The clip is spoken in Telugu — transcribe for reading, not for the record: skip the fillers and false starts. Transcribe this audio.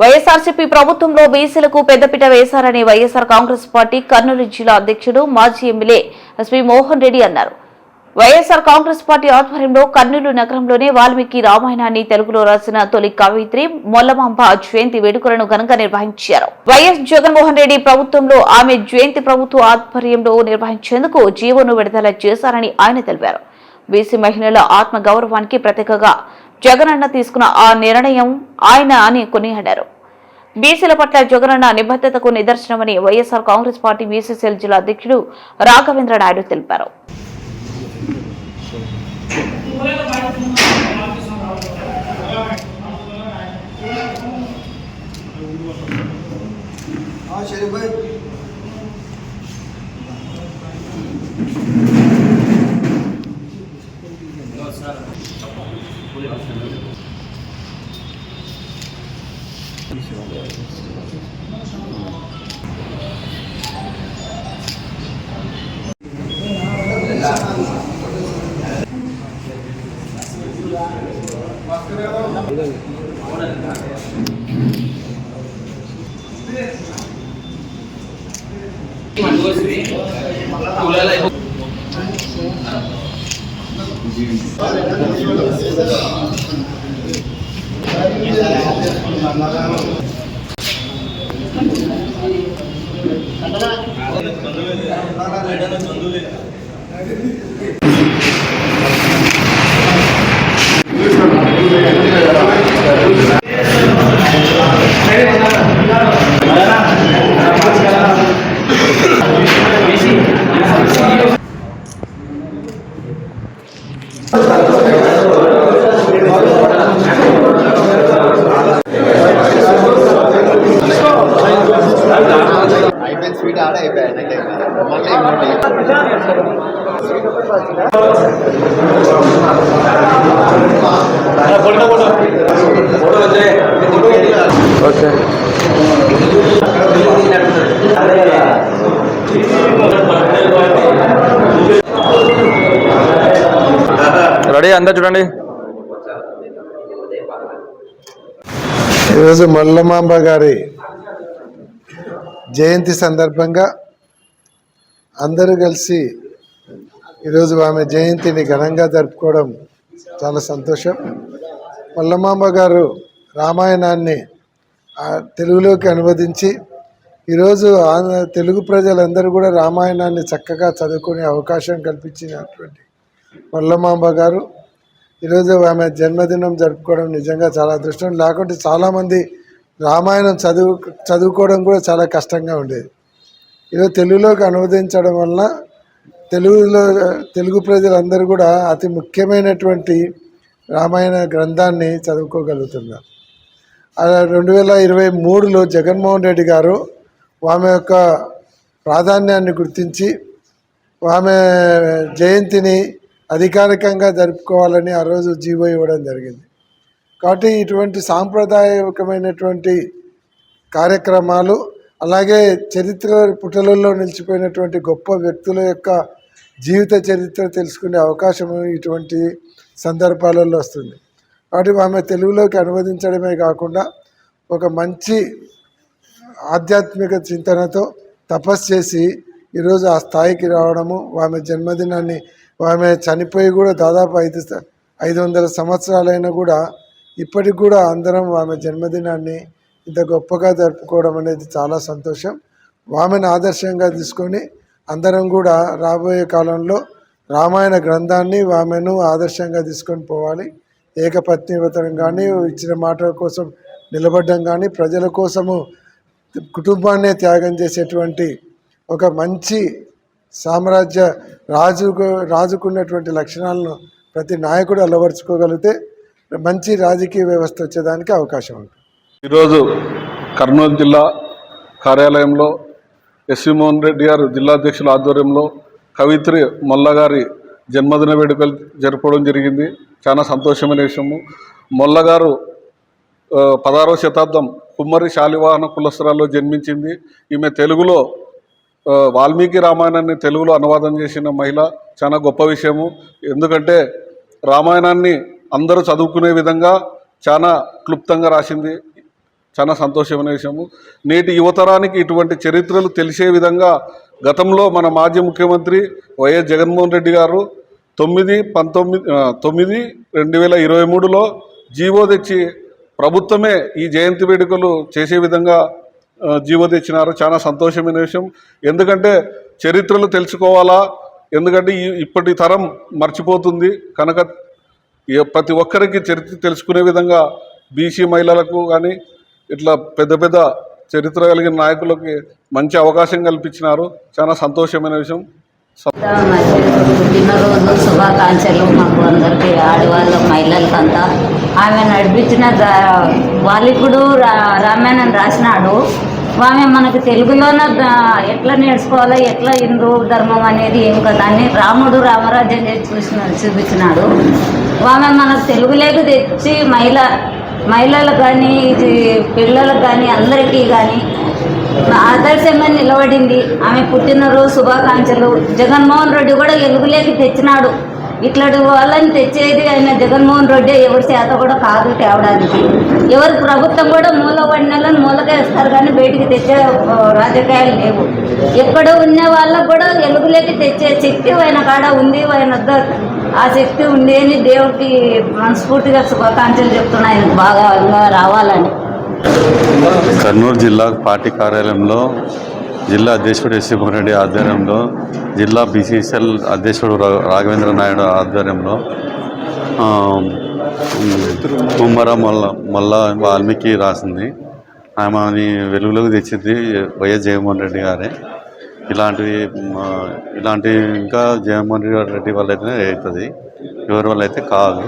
వైఎస్ఆర్సీపీ ప్రభుత్వంలో బీసీలకు పెద్దపీట వేశారని వైఎస్ఆర్ కాంగ్రెస్ పార్టీ కర్నూలు జిల్లా అధ్యక్షుడు మాజీ ఎమ్మెల్యే ఎస్పీ మోహన్ రెడ్డి అన్నారు. వైఎస్ఆర్ కాంగ్రెస్ పార్టీ ఆధ్వర్యంలో కర్నూలు నగరంలోనే వాల్మీకి రామాయణాన్ని తెలుగులో రాసిన తొలి కవయిత్రి మొల్లమాంబ జయంతి వేడుకలను ఘనంగా నిర్వహించారు. వైఎస్ జగన్మోహన్ రెడ్డి ప్రభుత్వంలో ఆమె జయంతి ప్రభుత్వ ఆధ్వర్యంలో నిర్వహించేందుకు జీవోను విడుదల చేశారని ఆయన తెలిపారు. బీసీ మహిళల ఆత్మ గౌరవానికి ప్రతీకగా జగనన్న తీసుకున్న ఆ నిర్ణయం ఆయన అని కొనియాడారు. బీసీల పట్ల జగనన్న నిబద్ధతకు నిదర్శనమని వైఎస్ఆర్ కాంగ్రెస్ పార్టీ బీసీసీఎల్ జిల్లా అధ్యక్షుడు రాఘవేంద్ర నాయుడు తెలిపారు. స్వీట్ ఆడ అయిపోయాయి రెడీ అంతా చూడండి. ఈరోజు మొల్లమాంబ గారి జయంతి సందర్భంగా అందరూ కలిసి ఈరోజు ఆమె జయంతిని ఘనంగా జరుపుకోవడం చాలా సంతోషం. మొల్లమాంబ గారు రామాయణాన్ని తెలుగులోకి అనువదించి ఈరోజు తెలుగు ప్రజలందరూ కూడా రామాయణాన్ని చక్కగా చదువుకునే అవకాశం కల్పించినటువంటి మొల్లమాంబ గారు ఈరోజు ఆమె జన్మదినం జరుపుకోవడం నిజంగా చాలా అదృష్టం. లేకుంటే చాలామంది రామాయణం చదువుకోవడం కూడా చాలా కష్టంగా ఉండేది. ఈరోజు తెలుగులోకి అనువదించడం వలన తెలుగు ప్రజలందరూ కూడా అతి ముఖ్యమైనటువంటి రామాయణ గ్రంథాన్ని చదువుకోగలుగుతున్నారు. 2023లో జగన్మోహన్ రెడ్డి గారు ఆమె యొక్క ప్రాధాన్యాన్ని గుర్తించి ఆమె జయంతిని అధికారికంగా జరుపుకోవాలని ఆ రోజు జీవో ఇవ్వడం జరిగింది. కాబట్టి ఇటువంటి సాంప్రదాయకమైనటువంటి కార్యక్రమాలు, అలాగే చరిత్ర పుటలలో నిలిచిపోయినటువంటి గొప్ప వ్యక్తుల యొక్క జీవిత చరిత్ర తెలుసుకునే అవకాశం ఇటువంటి సందర్భాలలో వస్తుంది. కాబట్టి ఆమె తెలుగులోకి అనువదించడమే కాకుండా ఒక మంచి ఆధ్యాత్మిక చింతనతో తపస్సు చేసి ఈరోజు ఆ స్థాయికి రావడము, ఆమె జన్మదినాన్ని ఆమె చనిపోయి కూడా దాదాపు 500 సంవత్సరాలైనా కూడా ఇప్పటికి కూడా అందరం ఆమె జన్మదినాన్ని ఇంత గొప్పగా జరుపుకోవడం అనేది చాలా సంతోషం. ఆమెను ఆదర్శంగా తీసుకొని అందరం కూడా రాబోయే కాలంలో రామాయణ గ్రంథాన్ని ఆమెను ఆదర్శంగా తీసుకొని పోవాలి. ఏకపత్నివ్రతం కానీ, ఇచ్చిన మాట కోసం నిలబడడం కానీ, ప్రజల కోసము కుటుంబాన్నే త్యాగం చేసేటువంటి ఒక మంచి సామ్రాజ్య రాజుకున్నటువంటి లక్షణాలను ప్రతి నాయకుడు అలవరుచుకోగలిగితే మంచి రాజకీయ వ్యవస్థ వచ్చేదానికి అవకాశం ఉంటుంది. ఈరోజు కర్నూలు జిల్లా కార్యాలయంలో ఎస్వి మోహన్ రెడ్డి గారు జిల్లా అధ్యక్షుల ఆధ్వర్యంలో కవిత్రి మొల్లగారి జన్మదిన వేడుకలు జరపడం జరిగింది. చాలా సంతోషమైన విషయము. మొల్లగారు 16వ శతాబ్దం కుమ్మరి శాలివాహన కులస్త్రాల్లో జన్మించింది. ఈమె తెలుగులో వాల్మీకి రామాయణాన్ని తెలుగులో అనువాదం చేసిన మహిళ. చాలా గొప్ప విషయము. ఎందుకంటే రామాయణాన్ని అందరూ చదువుకునే విధంగా చాలా క్లుప్తంగా రాసింది. చాలా సంతోషమైన విషయము. నేటి యువతరానికి ఇటువంటి చరిత్రలు తెలిసే విధంగా గతంలో మన మాజీ ముఖ్యమంత్రి వైఎస్ జగన్మోహన్ రెడ్డి గారు 9/2023లో జీవో తెచ్చి ప్రభుత్వమే ఈ జయంతి వేడుకలు చేసే విధంగా జీవో తెచ్చినారు. చాలా సంతోషమైన విషయం. ఎందుకంటే చరిత్రలు తెలుసుకోవాలా, ఎందుకంటే ఇప్పటి తరం మర్చిపోతుంది కనుక ప్రతి ఒక్కరికి చరిత్ర తెలుసుకునే విధంగా బీసీ మహిళలకు కానీ ఇట్లా పెద్ద పెద్ద చరిత్ర కలిగిన నాయకులకి మంచి అవకాశం కల్పించినారు. చాలా సంతోషమైన విషయం. పుట్టినరోజు శుభాకాంక్షలు మాకు అందరికీ, ఆడవాళ్ళ మహిళలకంతా. ఆమె నడిపించిన వాలికుడు రామాయణం రాసినాడు. ఆమె మనకు తెలుగులోన ఎట్లా నేర్చుకోవాలో, ఎట్లా హిందూ ధర్మం అనేది ఏం కదా అని రాముడు రామరాజ్యం చేసి చూపించినాడు. ఆమె మనకు తెలుగులోకి తెచ్చి మహిళలకు కానీ పిల్లలకు కానీ అందరికీ కానీ ఆదర్శంగా నిలబడింది. ఆమె పుట్టినరోజు శుభాకాంక్షలు. జగన్మోహన్ రెడ్డి కూడా ఎలుగులేకి తెచ్చినాడు. ఇట్లాంటి వాళ్ళని తెచ్చేది ఆయన జగన్మోహన్ రెడ్డి, ఎవరి చేత కూడా కాదు తేవడానికి. ఎవరి ప్రభుత్వం కూడా మూలపడినలను మూలకేస్తారు కానీ బయటికి తెచ్చే రాజకీయాలు లేవు. ఎక్కడ ఉన్న వాళ్ళకు కూడా ఎలుగులేకి తెచ్చే శక్తి ఆయన కాడ ఉంది. ఆయన వద్ద ఆ శక్తి ఉంది అని దేవుడికి మనస్ఫూర్తిగా శుభాకాంక్షలు చెప్తున్నాయి, ఆయనకు బాగా రావాలని. కర్నూలు జిల్లా పార్టీ కార్యాలయంలో జిల్లా అధ్యక్షుడు ఎస్సీ మోహన్ రెడ్డి ఆధ్వర్యంలో, జిల్లా బీసీసీఎల్ అధ్యక్షుడు రాఘవేంద్ర నాయుడు ఆధ్వర్యంలో కుమ్మర మల్ల వాల్మీకి రాసింది. ఆమెని వెలుగులోకి తెచ్చింది వైఎస్ జగన్మోహన్ రెడ్డి గారే. ఇలాంటివి ఇంకా జగన్మోహన్ రెడ్డి వల్ల అయితేనే అవుతుంది, ఎవరి వల్ల అయితే కాదు.